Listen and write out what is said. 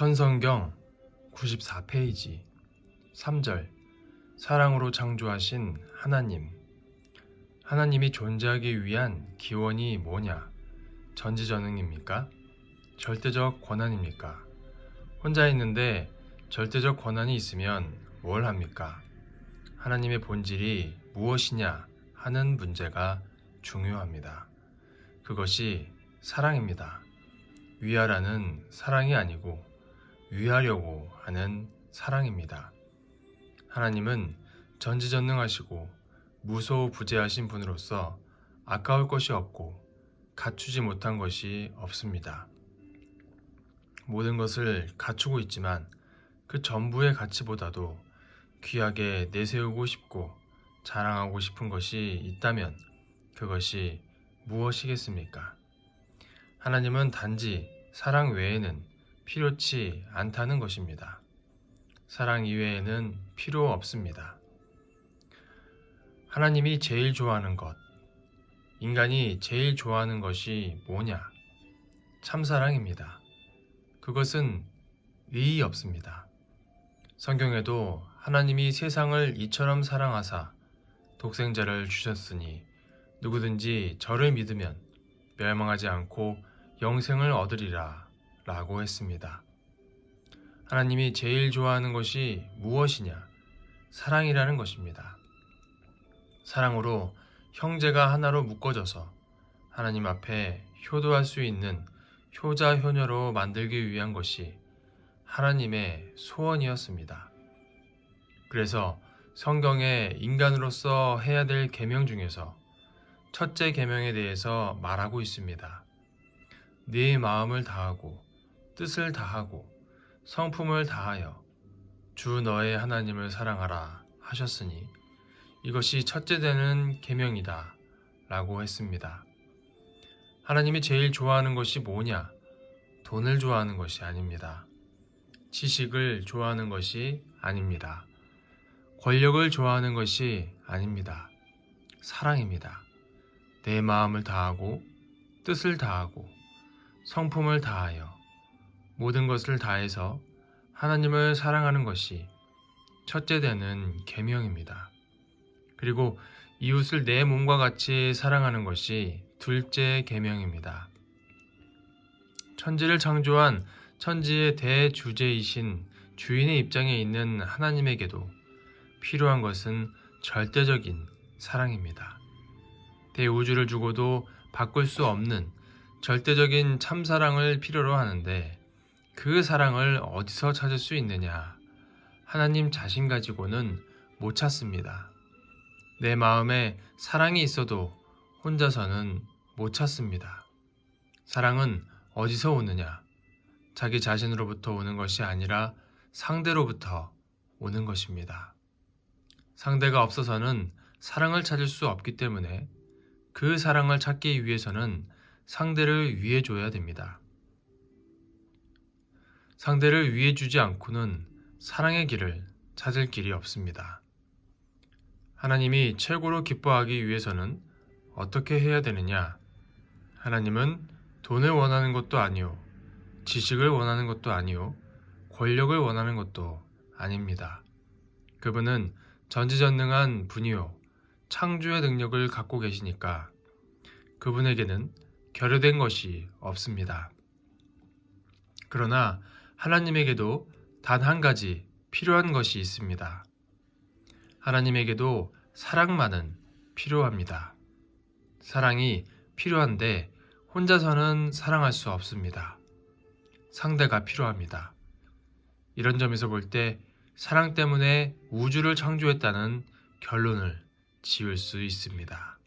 천성경 94페이지 3절 사랑으로 창조하신 하나님. 하나님이 존재하기 위한 기원이 뭐냐? 전지전능입니까? 절대적 권한입니까? 혼자 있는데 절대적 권한이 있으면 뭘 합니까? 하나님의 본질이 무엇이냐 하는 문제가 중요합니다. 그것이 사랑입니다. 위하라는 사랑이 아니고 위하려고 하는 사랑입니다. 하나님은 전지전능하시고 무소부재하신 분으로서 아까울 것이 없고 갖추지 못한 것이 없습니다. 모든 것을 갖추고 있지만 그 전부의 가치보다도 귀하게 내세우고 싶고 자랑하고 싶은 것이 있다면 그것이 무엇이겠습니까? 하나님은 단지 사랑 외에는 필요치 않다는 것입니다. 사랑 이외에는 필요 없습니다. 하나님이 제일 좋아하는 것, 인간이 제일 좋아하는 것이 뭐냐? 참사랑입니다. 그것은 의의 없습니다. 성경에도 하나님이 세상을 이처럼 사랑하사 독생자를 주셨으니 누구든지 저를 믿으면 멸망하지 않고 영생을 얻으리라 라고 했습니다. 하나님이 제일 좋아하는 것이 무엇이냐? 사랑이라는 것입니다. 사랑으로 형제가 하나로 묶어져서 하나님 앞에 효도할 수 있는 효자 효녀로 만들기 위한 것이 하나님의 소원이었습니다. 그래서 성경에 인간으로서 해야 될 계명 중에서 첫째 계명에 대해서 말하고 있습니다. 네 마음을 다하고 뜻을 다하고 성품을 다하여 주 너의 하나님을 사랑하라 하셨으니 이것이 첫째 되는 계명이다 라고 했습니다. 하나님이 제일 좋아하는 것이 뭐냐? 돈을 좋아하는 것이 아닙니다. 지식을 좋아하는 것이 아닙니다. 권력을 좋아하는 것이 아닙니다. 사랑입니다. 내 마음을 다하고 뜻을 다하고 성품을 다하여 모든 것을 다해서 하나님을 사랑하는 것이 첫째 되는 계명입니다. 그리고 이웃을 내 몸과 같이 사랑하는 것이 둘째 계명입니다. 천지를 창조한 천지의 대주제이신 주인의 입장에 있는 하나님에게도 필요한 것은 절대적인 사랑입니다. 대우주를 주고도 바꿀 수 없는 절대적인 참사랑을 필요로 하는데 그 사랑을 어디서 찾을 수 있느냐? 하나님 자신 가지고는 못 찾습니다. 내 마음에 사랑이 있어도 혼자서는 못 찾습니다. 사랑은 어디서 오느냐? 자기 자신으로부터 오는 것이 아니라 상대로부터 오는 것입니다. 상대가 없어서는 사랑을 찾을 수 없기 때문에 그 사랑을 찾기 위해서는 상대를 위해줘야 됩니다. 상대를 위해주지 않고는 사랑의 길을 찾을 길이 없습니다. 하나님이 최고로 기뻐하기 위해서는 어떻게 해야 되느냐? 하나님은 돈을 원하는 것도 아니요, 지식을 원하는 것도 아니요, 권력을 원하는 것도 아닙니다. 그분은 전지전능한 분이요, 창조의 능력을 갖고 계시니까 그분에게는 결여된 것이 없습니다. 그러나 하나님에게도 단 한 가지 필요한 것이 있습니다. 하나님에게도 사랑만은 필요합니다. 사랑이 필요한데 혼자서는 사랑할 수 없습니다. 상대가 필요합니다. 이런 점에서 볼 때 사랑 때문에 우주를 창조했다는 결론을 지을 수 있습니다.